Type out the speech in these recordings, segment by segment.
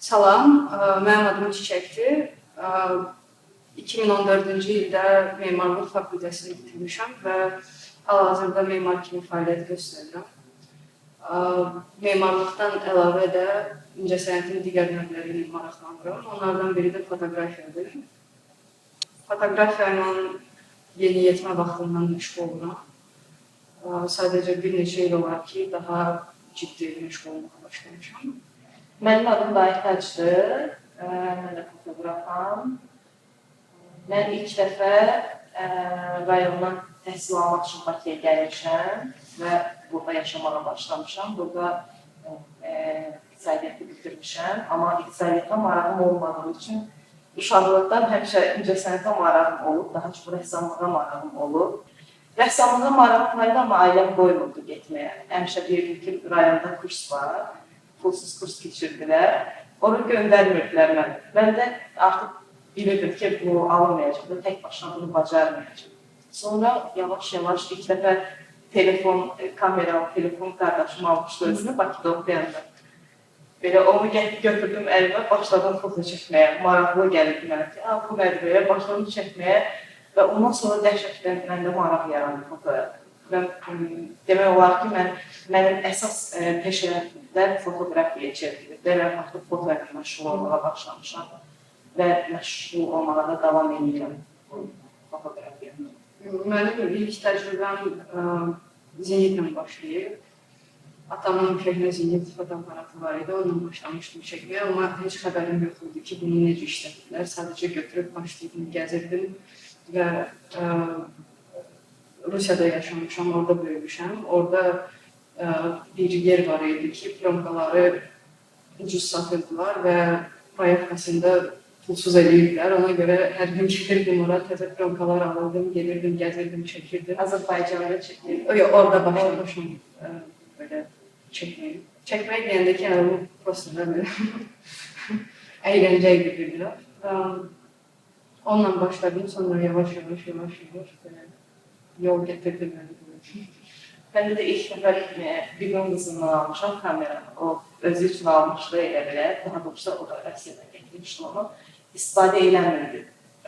Salam, mənim adım Çiçəkdir. 2014-cü ildə Memarlıq fakültəsini bitirmişəm və hal-hazırda memar kimi fəaliyyət göstərirəm. Memarlıqdan əlavə də incəsənətin digər növləri ilə maraqlanıram. Onlardan biri də fotoqrafiyadır. Fotoqrafiya ilə yeniyetmə vaxtından məşğul oluram. Sadəcə bir neçə il olar ki, daha ciddi məşğul olmağa başlamışam. Mənim adım Dayıqacdır, mən də fotoqrafam. Mən ilk dəfə rayondan təhsil almaq üçün Bakıya gəlmişəm və burada yaşamağa başlamışam. Burada iqtisadiyyatı bitirmişəm, amma iqtisadiyyata marağım olmadığı üçün uşaqlıqdan həmişə incəsənətə marağım olub, daha çox rəssamlığa marağım olub. Rəssamlığa marağım var idi, amma ailəm qoymurdu getməyə. Həmişə deyirdim ki, rayonda kurs var. Pulsuz kurs keçirdilər. Onu göndərmirdilər mənə. Mən də artıq bilirdim ki, bu alınmayacaq da tək başına bunu bacarmayacaq. Sonra yavaş-yavaş ilk dəfə kameralı telefon qardaşım almışdı özünü Bakıda oxuyanda. Belə onu götürdüm əlimə, başladım foto çəkməyə. Maraqlı gəlirdi mənə ki, bu nədir belə, başladım çəkməyə və ondan sonra dəhşətlə məndə maraq yarandı fotoya. Demək olar ki, mənim əsas peşələr fotoqrafiyaya çevrilir. Belə artıq fotoya məşğul olmağa başlamışam və məşğul olmağa da davam edirəm fotoqrafiyaya. Mənim ilk təcrübəm zenitlə başlayıb. Atamın köhnə zenit fotoaparatı var idi, onunla başlamışdım çəkməyə, amma heç xəbərim yox idi ki, bunu necə işlədirlər. Sadəcə götürüb başlayıb gəzirdim və Rusiyada yaşamışam, orada böyümüşəm. Orada bir yer var idi ki, plyonkaları ucuz satırdılar və payafkasında pulsuz edirdilər. Ona görə hər gün gedirdim ora, təzə plyonkalar alırdım, gelirdim, gəzirdim, çəkirdim. Azərbaycanda çəkirdim. Yox, orada başlamışam belə çəkməyi. Çəkmək deyəndə ki, bu prosta belə əyləncə edirlər. Onunla başladım, sonra yavaş-yavaş yol getirdim məni. Məndə də ilk dəfə biqon qızından almışam kameranı. O özü üçün almışdı elə belə. Daha doğrusu o da Rusiyada gətirmişdim onu. İstifadə eləmirdi.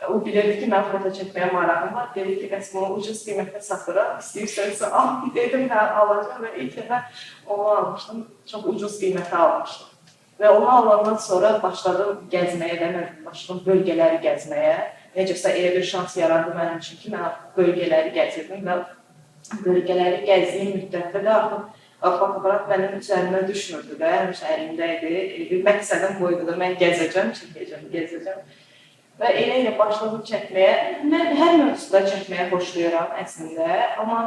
O bilirdi ki, mən foto çəkməyə marağım var. Dedi ki, bəs bunu ucuz qiymətə satıram. İstəyirsənsə al. Dedim, hə, alacağım və ilk dəfə onu almışdım. Çox ucuz qiymətə almışdım. Və onu alandan sonra başladım gəzməyə, başladım bölgələri gəzməyə. Necəsə elə bir şans yarandı mənim üçün ki, mən bölgələri gəzirdim və bölgələri gəzdiyim müddətdə də artıq fotoqraf mənim üzərimə düşmürdü də, həmişə əlimdə idi. Məqsədim buydu da, mən gəzəcəm, çəkəcəm. Və elə başladım çəkməyə. Mən hər mövzuda çəkməyə xoşlayıram əslində, amma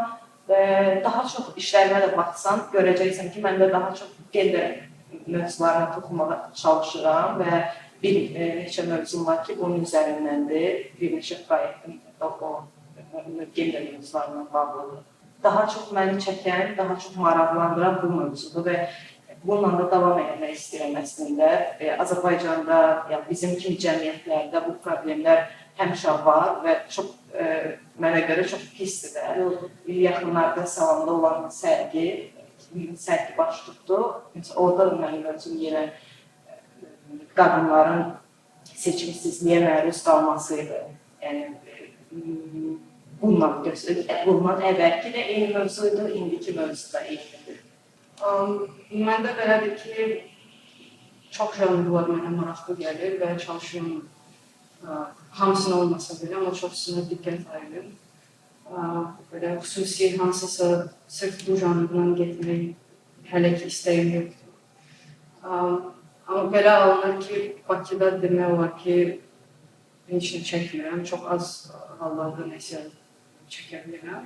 daha çox işlərimə də baxsan, görəcəksən ki, məndə daha çox gender mövzularına toxunmağa çalışıram və bir neçə mövzum var ki, bunun üzərindəndir. Bir neçə proyektim o gender mövzularına bağlıdır. Daha çox məni çəkən, daha çox maraqlandıran bu mövzudur və bununla da davam etmək istəyirəm əslində. Azərbaycanda, bizim kimi cəmiyyətlərdə bu problemlər həmişə var və mənə görə çox pisdir də. Yaxınlarda salonda olan sərgi baş tutdu. Orada da mənim mövzum yenə qadınların seçimsizliyə məruz qalmasıydı. Yəni, bundan əvvəlki də eyni mövzuydu, indiki mövzu da eynidir. Məndə belədir ki, çox janrlar mənə maraqlı gəlir və çalışıyorum hamısına olmasa belə, amma çoxsuna diqqət ayırıram. Belə xüsusi hansısa sırf bu janrdan getmək hələ ki istəyim yoxdur. Amma belə alınır ki, Bakıda demək olar ki, heç nə çəkmirəm, çox az hallarda nəsə çəkə bilirəm.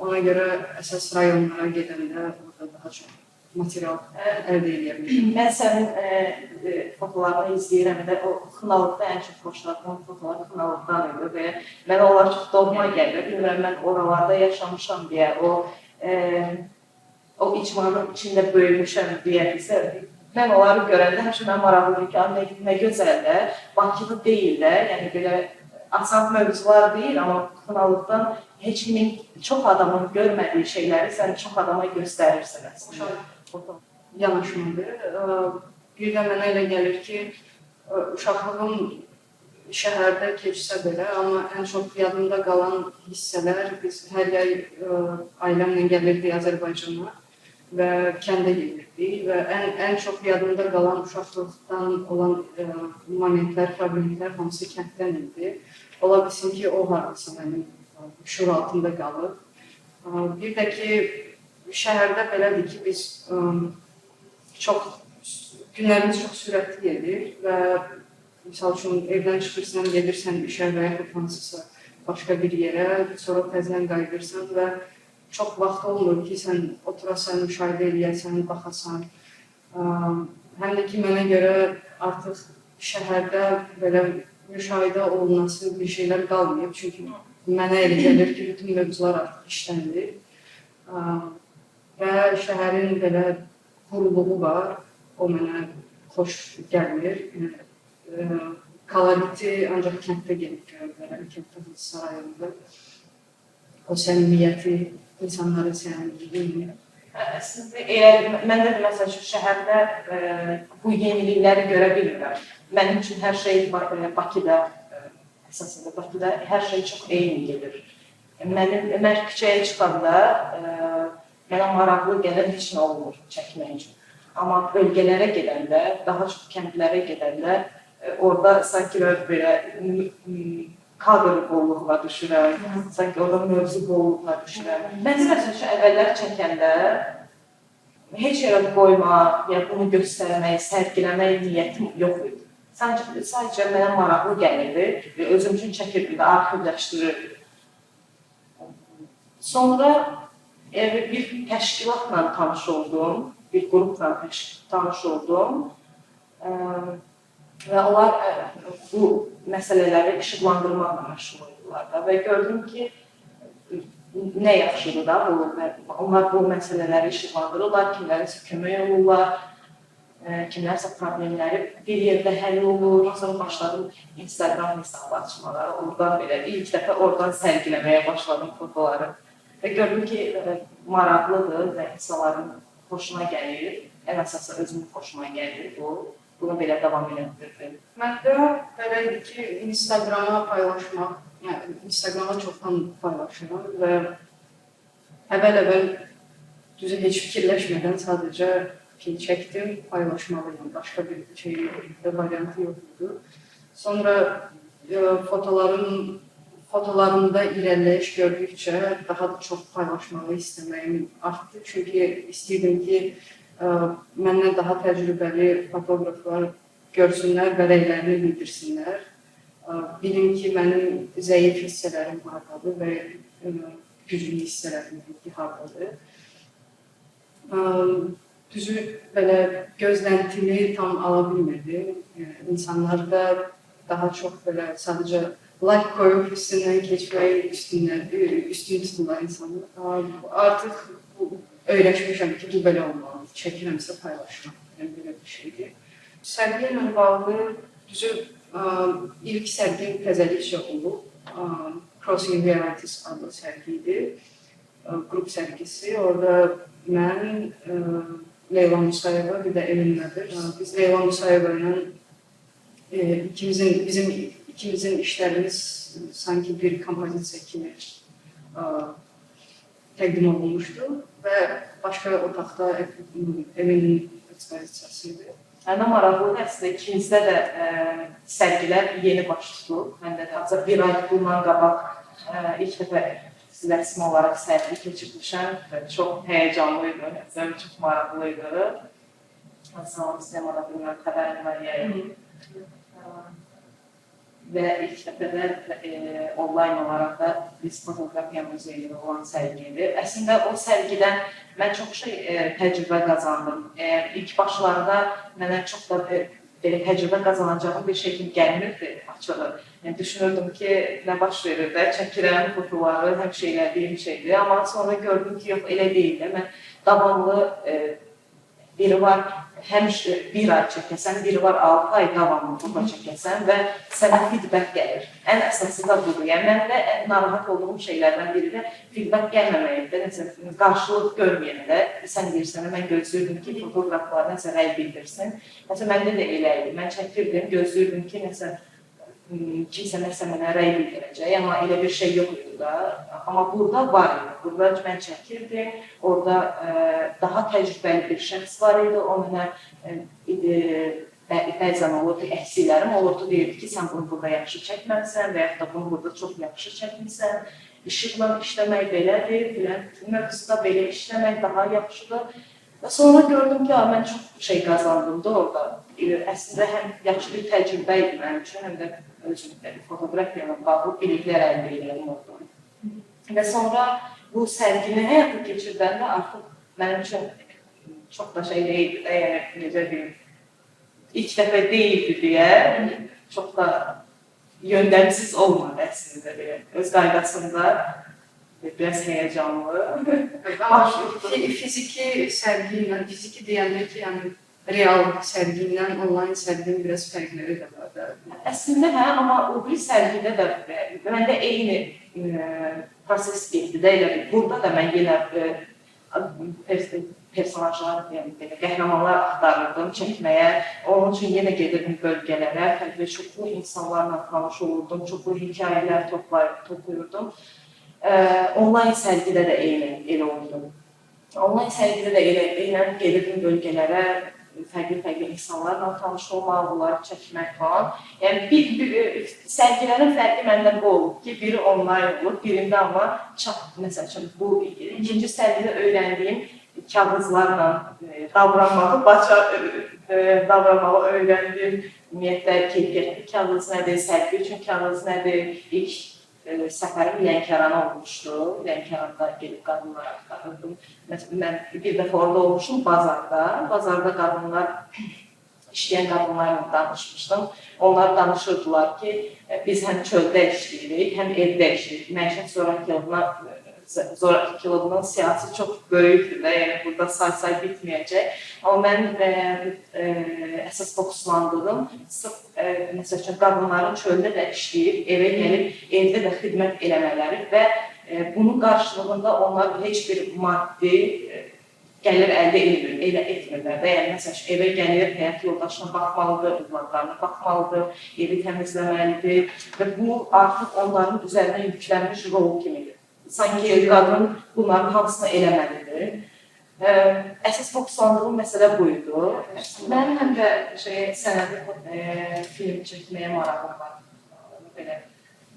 Ona görə əsas rayonlara gedəndə orada daha çox material əldə edə bilirəm. Mən sənin fotolarını izləyirəm və o xınalıqda ən çox xoşladığım fotolar xınalıqdan idi və mənə onlar çox doğma gəlir. Bilmirəm, mən oralarda yaşamışam deyə, o icmanın içində böyümüşəm deyə bizə. Mən onları görəndə həmişə mən maraqlıdır ki, nə gözəl də, Bakıda deyil də, yəni belə asan mövzular deyil, amma xınalıqdan heç kimin, çox adamın görmədiyi şeyləri sən çox adama göstərirsən əslində. Yanaşmadır. bir də mənə elə gəlir ki, uşaqlığım şəhərdə keçsə belə, amma ən çox yadımda qalan hissələr, biz hər yay ailəmlə gəlirdik Azərbaycana və kəndə gedirdik və ən çox yadımda qalan uşaqlıqdan olan momentlər, fragmentlər hamısı kənddən idi. Ola bilsin ki, o harası mənim şuur altında qalıb. Bir də ki, şəhərdə belədir ki, biz günlərimiz çox sürətli gedir və misal üçün evdən çıxırsan, gedirsən işə və yaxud hansısa başqa bir yerə, sonra təzələn qayıdırsan və çox vaxt olmur ki, sən oturasan, müşahidə eləyəsən, baxasan. Həm də ki, mənə görə artıq şəhərdə belə müşahidə olunması bir şeylər qalmayıb. Çünki mənə elə gəlir ki, bütün mövzular artıq işləndir. Və şəhərin belə quruluğu var, o mənə xoş gəlmir. Koloriti ancaq kənddə gedib görə bilərəm, kənddə hansısa rayonunda. O səmimiyyəti, insanların səmimiyyəti. Əslində, mən də məsəl üçün şəhərdə bu yenilikləri görə bilmirəm. Mənim üçün hər şey Bakıda, əsasında Bakıda hər şey çox eyni gedir. Mən küçəyə çıxanda mənə maraqlı gələn heç nə olmur çəkmək üçün. Amma bölgələrə gedəndə, daha çox kəndlərə gedəndə, orada sanki belə kadr bolluğuna düşürəm, sanki orada mövzu bolluğuna düşürəm. Məncə məsələn, əvvəllər çəkəndə heç yerə qoyma, ya bunu göstərmək, sərgiləmək niyyətim yox idi. Sadəcə mənə maraqlı gəlirdi, özüm üçün çəkirdim və arxivləşdirirdim. Sonra bir təşkilatla tanış oldum, bir qrupla tanış oldum və onlar bu məsələləri işıqlandırmaqla məşğul oldular da və gördüm ki, nə yaxşıdır da, onlar bu məsələləri işıqlandırırlar, kimlərisə kömək olurlar, kimlərsə problemləri bir yerdə həll olur. Sonra başladım Instagram hesabı açmaları, oradan belə ilk dəfə oradan sərgiləməyə başladım fotoları və gördüm ki, maraqlıdır və insanların xoşuna gəlir, ən əsası özümün xoşuma gəlir bu. Bunu belə davam elətdirdim. Məndə belə idi ki, Instagrama paylaşmaq, yəni Instagrama çoxdan paylaşıram və əvvəl düzü heç fikirləşmədən sadəcə çəkdim, paylaşmalıyım, başqa bir şey variantı yox idi. Sonra fotolarımda irəliləyiş gördükcə daha da çox paylaşmağı istəməyim artdı. Çünki istəyirdim ki, məndən daha təcrübəli fotoqraflar görsünlər və rəylərini bildirsinlər. Bilim ki, mənim zəif hissələrim hardadır və güclü hissələrim hardadır. Düzü belə gözləntini tam ala bilmədim. İnsanlar da daha çox belə sadəcə like koyub üstündən keçməyi üstün tuturlar insanlar. Artıq öyrəşmişəm ki, bu belə olmalı. Çəkirəmsə paylaşıram. Yəni, belə bir şeydir. Sərgi ilə bağlı düzü ilk sərgi təzəlikcə olub. Crossing Realities adlı sərgi idi. Qrup sərgisi. Orada mən, Leyla Musayeva, bir də Emin Nədir. Biz Leyla Musayeva ilə bizim ikimizin işlərimiz sanki bir kompozisiya kimi təqdim olunmuşdu və başqa otaqda Eminin ekspozisiyası idi. Mənə maraqlıdır, əslində ikimizdə də sərgilər yeni baş tutub. Mən də təzə bir ay bundan qabaq ilk dəfə rəsmi olaraq sərgi keçirmişəm və çox həyəcanlı idi, çox maraqlı idi. Sağ olun, sinemada bilməm, xəbərim var yayın. Və ilk dəfə də onlayn olaraq da biz fotoqrafiya muzeyində olan sərgidir. Əslində o sərgidən mən çox təcrübə qazandım. İlk başlarda mənə çox da belə təcrübə qazanacağım bir şey kimi gəlmirdi açığı. Yəni düşünürdüm ki, nə baş verir də, çəkirəm fotoları, həmişə elədiyim şeydir. Amma sonra gördüm ki, yox, elə deyil də. Mən davamlı Biri var həm bir ay çəkəsən, biri var 6 ay davamlılıqla çəkəsən və sənə feedback gəlir. Ən əsası da budur. Yəni məndə ən narahat olduğum şeylərdən biri də feedback gəlməməkdir. Nəsə qarşılıq görməyəndə sən deyirsən, mən gözləyirdim ki, fotoqraflar nəsə rəy bildirsin. Məsələn, məndə də elə idi. Mən çəkirdim, gözləyirdim ki, nəsə kimsə nəsə mənə rəy bildirəcək, amma elə bir şey yox idi da. Amma burada var idi. Burada mən çəkirdim, orada daha təcrübəli bir şəxs var idi, o mənə bəzən olurdu, əksiklərim olurdu, deyirdi ki, sən bunu burada yaxşı çəkməlisən və yaxud da bunu burada çox yaxşı çəkmirsən, işıqla işləmək belədir, mövzuda belə işləmək daha yaxşıdır. Və sonra gördüm ki, mən çox şey qazandım da orada. Əslində həm yaxşı bir təcrübə idi mənim üçün, həm də özüm fotoqrafiya ilə bağlı biliklər əldə edirəm orada. Və sonra bu sərgini həyata keçirdəndə artıq mənim üçün çox da şey deyildi də, yəni necə deyim, ilk dəfə deyildi deyə çox da yöndəmsiz olmadı əslində deyə. Öz qaydasında biraz həyəcanlı. Fiziki sərgiyle, fiziki deyəndə ki, yəni real sərgiyle onlayn sərginin biraz fərqləri də var da. Əslində hə, amma o bir sərgidə də məndə eyni proses getdi də elə bir. Burada da mən yenə personajlar, yəni belə qəhrəmanlar axtarırdım çəkməyə. Onun üçün yenə gedirdim bölgələrə, fərqli çoxlu insanlarla tanış olurdum, çoxlu hekayələr toplayırdım. Onlayn sərgidə də elə oldu. Onlayn sərgidə də elə gedirdim bölgələrə, fərqli insanlarla tanış olmaq, onları çəkmək falan. Yəni sərgilərin fərqi məndən bu olub ki, biri onlayn olur, birində amma məsəl üçün bu ikinci sərgidə öyrəndiyim kağızlarla davranmağı öyrəndim. Ümumiyyətlə keyfiyyətli kağız nədir, sərgi üçün kağız nədir, ilk səfərim Lənkərana olmuşdu. Lənkəranda gedib qadınları axtarırdım. Mən bir dəfə orada olmuşum bazarda. Bazarda qadınlar, işləyən qadınlarla danışmışdım. Onlar danışırdılar ki, biz həm çöldə işləyirik, həm evdə işləyirik. Məişət zorakı kilodunun siyasi çox böyükdür də, yəni burada say bitməyəcək. Amma mən əsas fokuslandığım sırf məsəl üçün qadınların çöldə də işləyib, evə gəlib, evdə də xidmət eləmələri və bunun qarşılığında onlar heç bir maddi gəlir əldə etmirlər də. Yəni məsəl üçün evə gəlir, həyat yoldaşına baxmalıdır, övladlarına baxmalıdır, evi təmizləməlidir və bu artıq onların üzərinə yüklənmiş rol kimidir. Sanki qadın bunların hamısını eləməlidir. Əsas fokuslandığım məsələ buydu. Mənim həm də sənədi film çəkməyə marağım var. Belə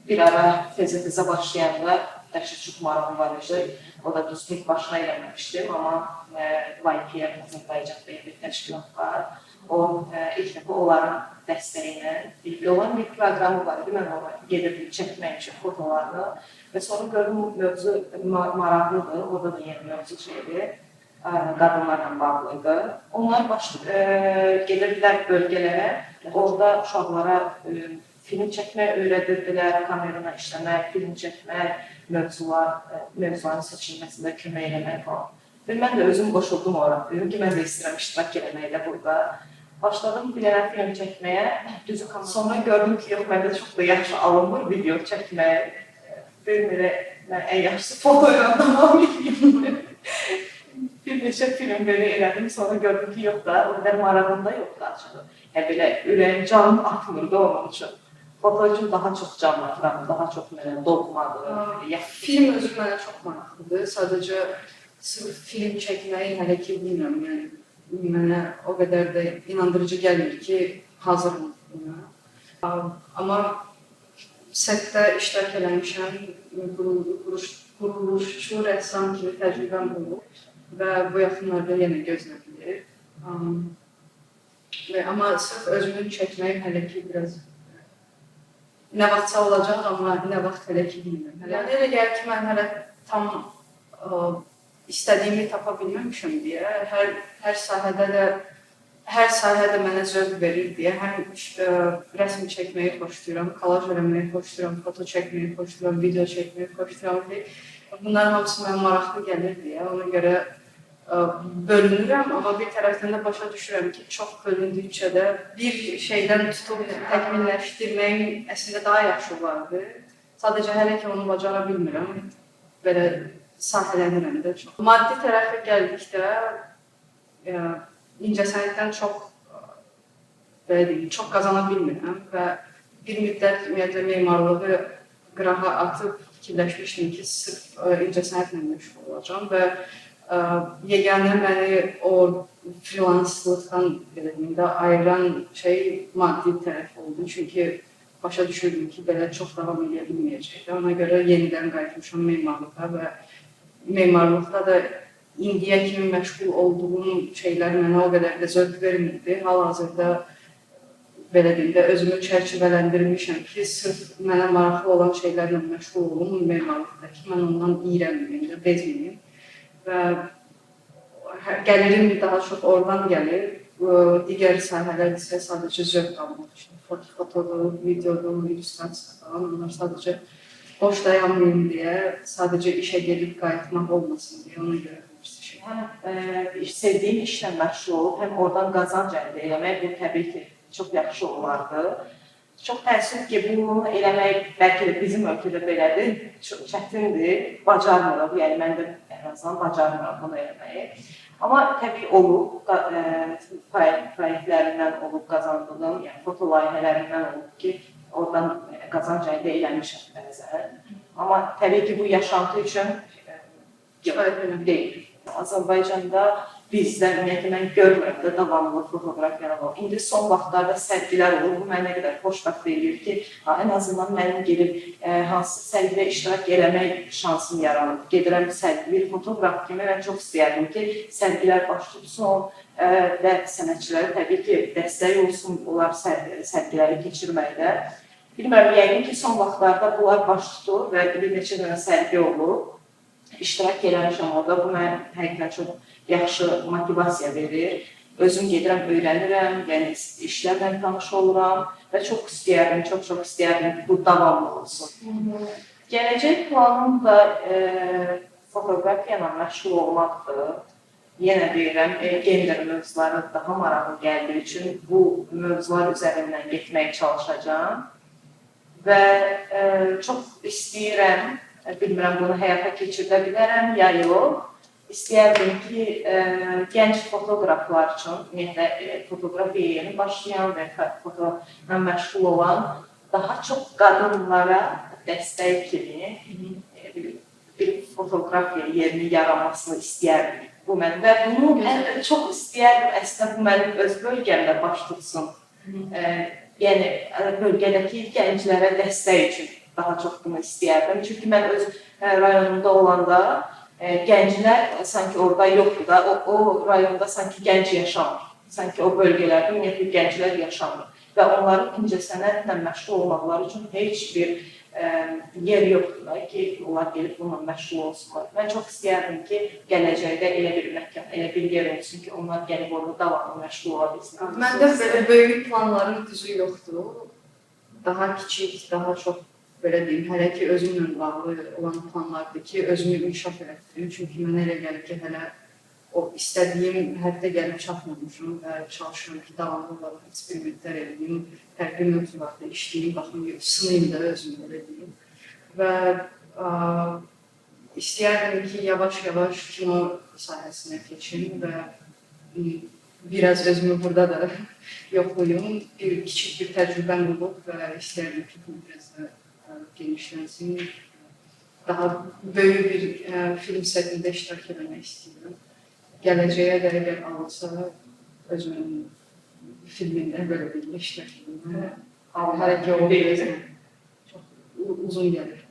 bir ara tezə başlayanda dəhşət çox marağım var idi. O da düz tek başına eləməmişdim, amma YPF Azərbaycanda bir təşkilat var. O ilk dəfə onların dəstəyi ilə olan bir proqramı var idi. Mən ona gedirdim çəkmək üçün fotolarını. Və sonra gördüm mövzu maraqlıdır, orada da yeni mövzu şeydir, qadınlarla bağlıdır. Onlar gedirdilər bölgələrə, orada uşaqlara film çəkmək öyrədirdilər, kamerana işləmək, film çəkmək, mövzuların seçilməsində kömək eləmək falan. Və mən də özüm qoşuldum ora, dedim ki, mən də istəyirəm iştirak eləməklə burada. Başladım bir dənə film çəkməyə, düzü kamera. Sonra gördüm ki, yox, məndə çox da yaxşı alınmır video çəkmək. Mən ən yaxşısı fotoyla davam edeyim. Bir neçə film belə elədim, sonra gördüm ki, yox da, o qədər marağımda yoxdur açığı. Belə ürəyim, canım atmırdı onun üçün. Foto üçün daha çox canlanıram, daha çox mənə doğmadır. Film özü mənə çox maraqlıdır. Sadəcə sırf film çəkməyi hələ ki bilmirəm, yəni mənə o qədər də inandırıcı gəlmir ki, hazırım buna. Amma setdə iştirak eləmişəm, quruluşçu rəssam kimi təcrübəm olub və bu yaxınlarda yenə gözlənilir. Amma sırf özümün çəkməyim hələ ki biraz nə vaxtsa olacaq, amma nə vaxt hələ ki bilmirəm. Yəni elə gəlir ki, mən hələ tam istədiyimi tapa bilməmişəm deyə, hər sahədə mənə zövq verir deyə, həm rəsm çəkməyi xoşlayıram, kolaj eləməyi xoşlayıram, foto çəkməyi xoşlayıram, video çəkməyi xoşlayıram ki, bunların hamısı mənə maraqlı gəlir deyə, ona görə bölünürəm, amma bir tərəfdən də başa düşürəm ki, çox bölündükcə də bir şeydən tutub təkmilləşdirməyin əslində daha yaxşı olardı. Sadəcə hələ ki onu bacara bilmirəm. Belə sahələnirəm də çox. Maddi tərəfə gəldikdə incəsənətdən çox belə deyim, çox qazana bilmirəm və bir müddət ümumiyyətlə memarlığı qırağa atıb fikirləşmişdim ki, sırf incəsənətlə məşğul olacağam və yeganə məni o freelanslıqdan belə deyim də ayıran şey maddi tərəf oldu. Çünki başa düşürdüm ki, belə çox davam edə bilməyəcəkdir. Ona görə yenidən qayıtmışam memarlığa və memarlıqda da indiyə kimi məşğul olduğum şeylər mənə o qədər də zövq vermirdi. Hal-hazırda belə deyim də özümü çərçivələndirmişəm ki, sırf mənə maraqlı olan şeylərlə məşğul olum memarlıqdakı. Mən ondan iyrənməyim, bezməyim və gəlirim daha çox oradan gəlir. Digər sahələr isə sadəcə zövq almaq üçün. Fotodur, videodur, illüstrasiya falan. Onlar sadəcə boş dayanmayayım deyə, sadəcə işə gedib qayıtmaq olmasın deyə ona görə şey. Həm sevdiyim işlə məşğul olub, həm oradan qazanc əldə eləmək bu təbii ki, çox yaxşı olardı. Çox təəssüf ki, bunu eləmək bəlkə də bizim ölkədə belədir, çox çətindir, bacarmırıq, yəni mən də ən azından bacarmıram bunu eləməyi. Amma təbii olub, proyektlərindən olub qazandığım, yəni foto layihələrindən olub ki, oradan qazanc əldə eləmişəm bəzən. Amma təbii ki, bu yaşantı üçün deyil. Azərbaycanda bizdə, ümumiyyətlə, mən görmürəm də davamlı fotoqrafiyalar var. İndi son vaxtlarda sərgilər olur, bu mənə qədər xoşbəxt edir ki, ən azından mənim gedib hansı sərgidə iştirak eləmək şansım yaranıb. Gedirəm bir fotoqraf kimi, mən çox istəyərdim ki, sərgilər baş tutsun və sənətçilərə təbii ki, dəstək olsun, onlar sərgiləri keçirməkdə. Bilmirəm, yəqin ki, son vaxtlarda bunlar baş tutur və bir neçə dənə sərgi olur. İştirak eləmişəm orada, bu mənə həqiqətən çox yaxşı motivasiya verir. Özüm gedirəm, öyrənirəm, yəni işlərlə tanış oluram və çox istəyərdim, çox istəyərdim ki, bu davamlı olsun. Gələcək planım da fotoqrafiyayla məşğul olmaqdır. Yenə deyirəm, gender mövzuları daha maraqlı gəldiyi üçün bu mövzular üzərindən getməyə çalışacağam və çox istəyirəm, bilmirəm, bunu həyata keçirdə bilərəm ya yox. İstəyərdim ki, gənc fotoqraflar üçün, ümumiyyətlə, fotoqrafiyaya yeni başlayan və fotoqrafla məşğul olan daha çox qadınlara dəstək kimi bir fotoqrafiya yerini yaranmasını istəyərdim. Və bunu çox istəyərdim, əslində bu mənim öz bölgəmdə baş tutsun. Yəni, bölgədəki gənclərə dəstək üçün daha çox bunu istəyərdim. Çünki mən öz rayonumda olanda gənclər sanki orada yoxdur da, o rayonda sanki gənc yaşamır. Sanki o bölgələrdə ümumiyyətlə gənclər yaşamır. Və onların incəsənətlə məşğul olmaqları üçün heç bir yer yoxdur da ki, onlar gelib bununla məşğul olsunlar. Mən çox istəyərdim ki, gələcəkdə elə bir məhkəm, elə bir yer olsun ki, onlar gəlib orada davamlı məşğul ola bilsin. Məndə belə böyük planların düzü yoxdur. Daha kiçik, daha çox belə deyim, hələ ki özümlə bağlı olan planlardır ki, özümü inkişaf etdirim. Çünki mənə elə gəlir ki, hələ o istədiyim həddə gəlib çatmamışam və çalışıram ki, davamlı olaraq eksperimentlər edeyim, fərqli mövzularda işləyim, baxım, sınayım da özümü belə deyim. Və istəyərdim ki, yavaş-yavaş kino sahəsinə keçim və biraz özümü burada da yoxlayım. Kiçik bir təcrübəm olub və istəyərdim ki, bu biraz da genişlənsin. Daha böyük bir film setində iştirak etmək istəyirəm. Gələcəyə də əgər alınsa, özümün filmində belə bir iştirak edim. Hələ ki o çox uzun gəlir.